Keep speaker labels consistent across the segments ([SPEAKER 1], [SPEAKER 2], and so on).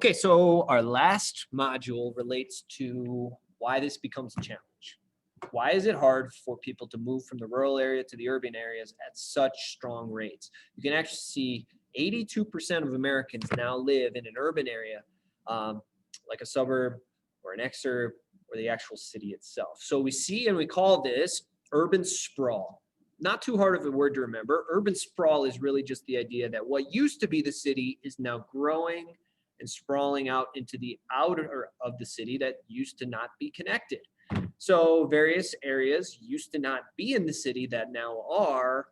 [SPEAKER 1] Okay, so our last module relates to why this becomes a challenge. Why is it hard for people to move from the rural area to the urban areas at such strong rates? You can actually see 82% of Americans now live in an urban area, um, like a suburb or an exurb or the actual city itself. So we see and we call this urban sprawl. Not too hard of a word to remember. Urban sprawl is really just the idea that what used to be the city is now growing and sprawling out into the outer of the city that used to not be connected. So various areas used to not be in the city that now are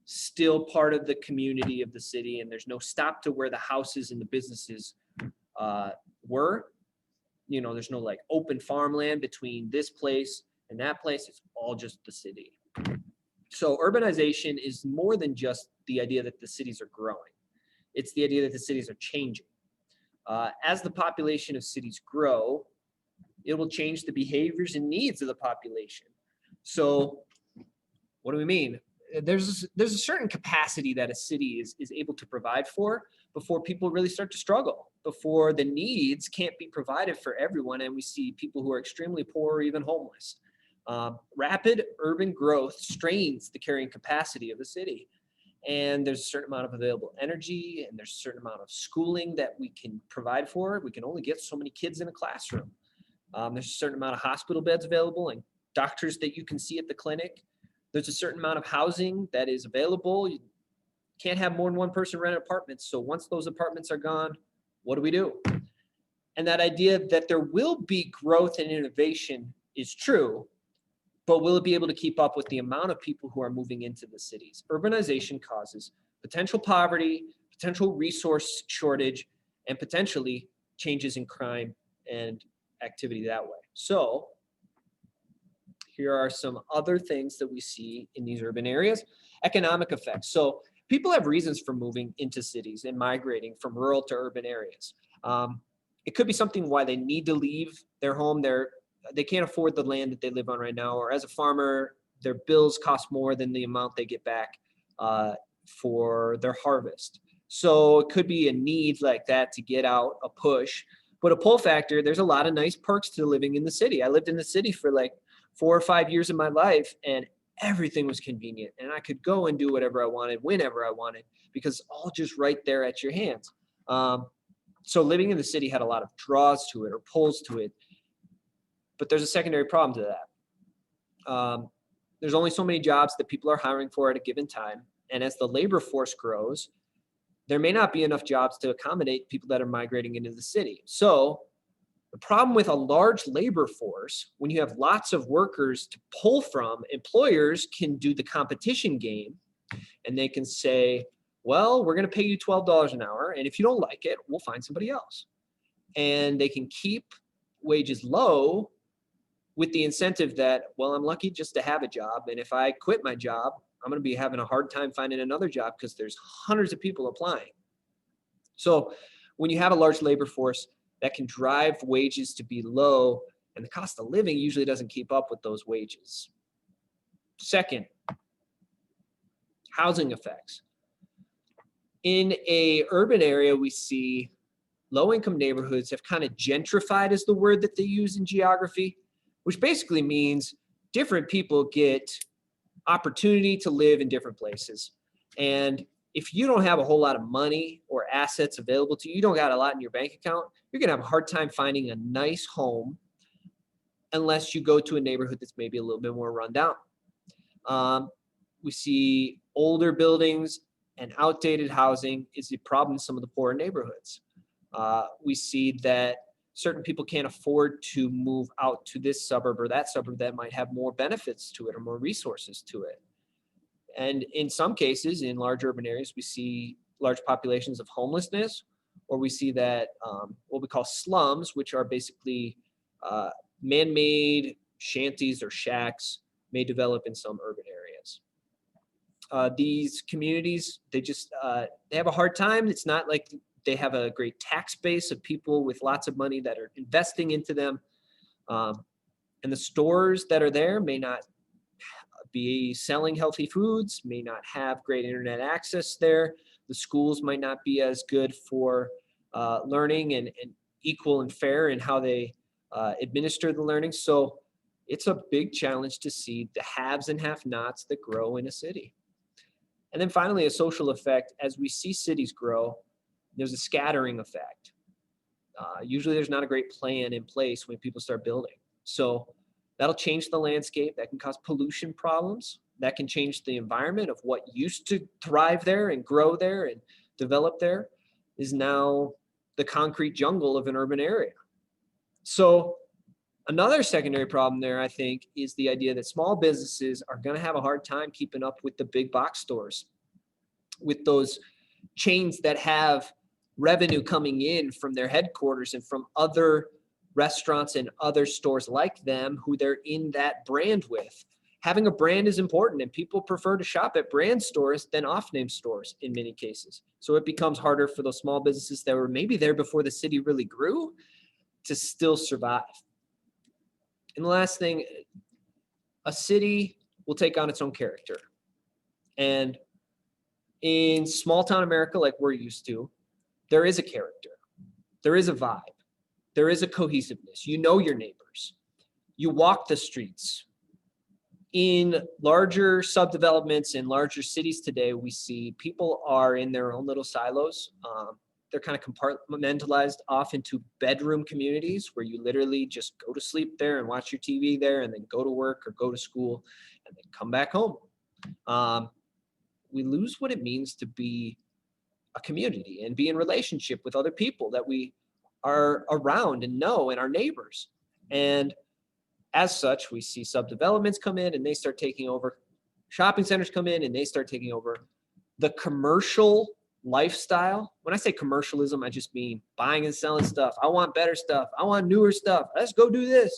[SPEAKER 1] still part of the community of the city, and there's no stop to where the houses and the businesses were. There's no like open farmland between this place and that place. It's all just the city. So urbanization is more than just the idea that the cities are growing. It's the idea that the cities are changing. As the population of cities grow, it will change the behaviors and needs of the population. So what do we mean? There's a certain capacity that a city is able to provide for before people really start to struggle, before the needs can't be provided for everyone, and we see people who are extremely poor or even homeless. Rapid urban growth strains the carrying capacity of the city. And there's a certain amount of available energy, and there's a certain amount of schooling that we can provide for. We can only get so many kids in a classroom. There's a certain amount of hospital beds available and doctors that you can see at the clinic. There's a certain amount of housing that is available. You can't have more than one person rent apartments. So once those apartments are gone, what do? And that idea that there will be growth and innovation is true, but will it be able to keep up with the amount of people who are moving into the cities? Urbanization causes potential poverty, potential resource shortage, and potentially changes in crime and activity that way. So here are some other things that we see in these urban areas. Economic effects. So people have reasons for moving into cities and migrating from rural to urban areas. It could be something why they need to leave their home. They can't afford the land that they live on right now, or as a farmer, their bills cost more than the amount they get back for their harvest. So it could be a need like that to get out, a push. But a pull factor, there's a lot of nice perks to living in the city. I lived in the city for like 4 or 5 years of my life, and everything was convenient. And I could go and do whatever I wanted, whenever I wanted, because it's all just right there at your hands. So living in the city had a lot of draws to it or pulls to it. But there's a secondary problem to that. There's only so many jobs that people are hiring for at a given time. And as the labor force grows, there may not be enough jobs to accommodate people that are migrating into the city. So the problem with a large labor force, when you have lots of workers to pull from, employers can do the competition game, and they can say, well, we're going to pay you $12 an hour. And if you don't like it, we'll find somebody else. And they can keep wages low with the incentive that, well, I'm lucky just to have a job. And if I quit my job, I'm going to be having a hard time finding another job because there's hundreds of people applying. So when you have a large labor force, that can drive wages to be low, and the cost of living usually doesn't keep up with those wages. Second, housing effects. In a urban area, we see low-income neighborhoods have kind of gentrified is the word that they use in geography, which basically means different people get opportunity to live in different places. And if you don't have a whole lot of money or assets available to you, you don't got a lot in your bank account, you're going to have a hard time finding a nice home unless you go to a neighborhood that's maybe a little bit more run down. We see older buildings and outdated housing is a problem in some of the poorer neighborhoods. We see that certain people can't afford to move out to this suburb or that suburb that might have more benefits to it or more resources to it. And in some cases, in large urban areas, we see large populations of homelessness, or we see that what we call slums, which are basically man-made shanties or shacks, may develop in some urban areas. These communities, they have a hard time. It's not like they have a great tax base of people with lots of money that are investing into them. And the stores that are there may not be selling healthy foods, may not have great internet access there. The schools might not be as good for learning and equal and fair in how they administer the learning. So it's a big challenge to see the haves and have-nots that grow in a city. And then finally, a social effect. As we see cities grow, there's a scattering effect. Usually there's not a great plan in place when people start building. So that'll change the landscape. That can cause pollution problems. That can change the environment of what used to thrive there and grow there and develop there is now the concrete jungle of an urban area. So another secondary problem there, I think, is the idea that small businesses are going to have a hard time keeping up with the big box stores, with those chains that have revenue coming in from their headquarters and from other restaurants and other stores like them who they're in that brand with. Having a brand is important, and people prefer to shop at brand stores than off-name stores in many cases. So it becomes harder for those small businesses that were maybe there before the city really grew to still survive. And the last thing, a city will take on its own character. And in small town America, like we're used to, there is a character, there is a vibe, there is a cohesiveness. You know your neighbors. You walk the streets. In larger subdevelopments in larger cities today, we see people are in their own little silos. They're kind of compartmentalized off into bedroom communities where you literally just go to sleep there and watch your TV there and then go to work or go to school and then come back home. We lose what it means to be a community and be in relationship with other people that we are around and know and our neighbors. And as such, we see subdevelopments come in and they start taking over. Shopping centers come in and they start taking over. The commercial lifestyle, when I say commercialism, I just mean buying and selling stuff. I want better stuff. I want newer stuff. Let's go do this.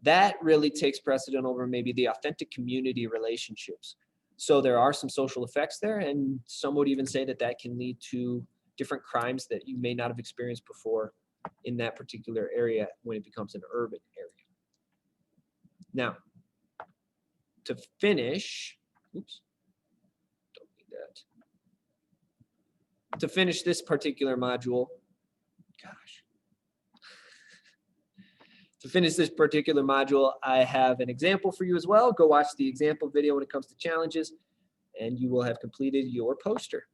[SPEAKER 1] That really takes precedent over maybe the authentic community relationships. So there are some social effects there, and some would even say that that can lead to different crimes that you may not have experienced before in that particular area when it becomes an urban area. Now, to finish, oops, don't need that. To finish this particular module, to finish this particular module, I have an example for you as well. Go watch the example video when it comes to challenges, and you will have completed your poster.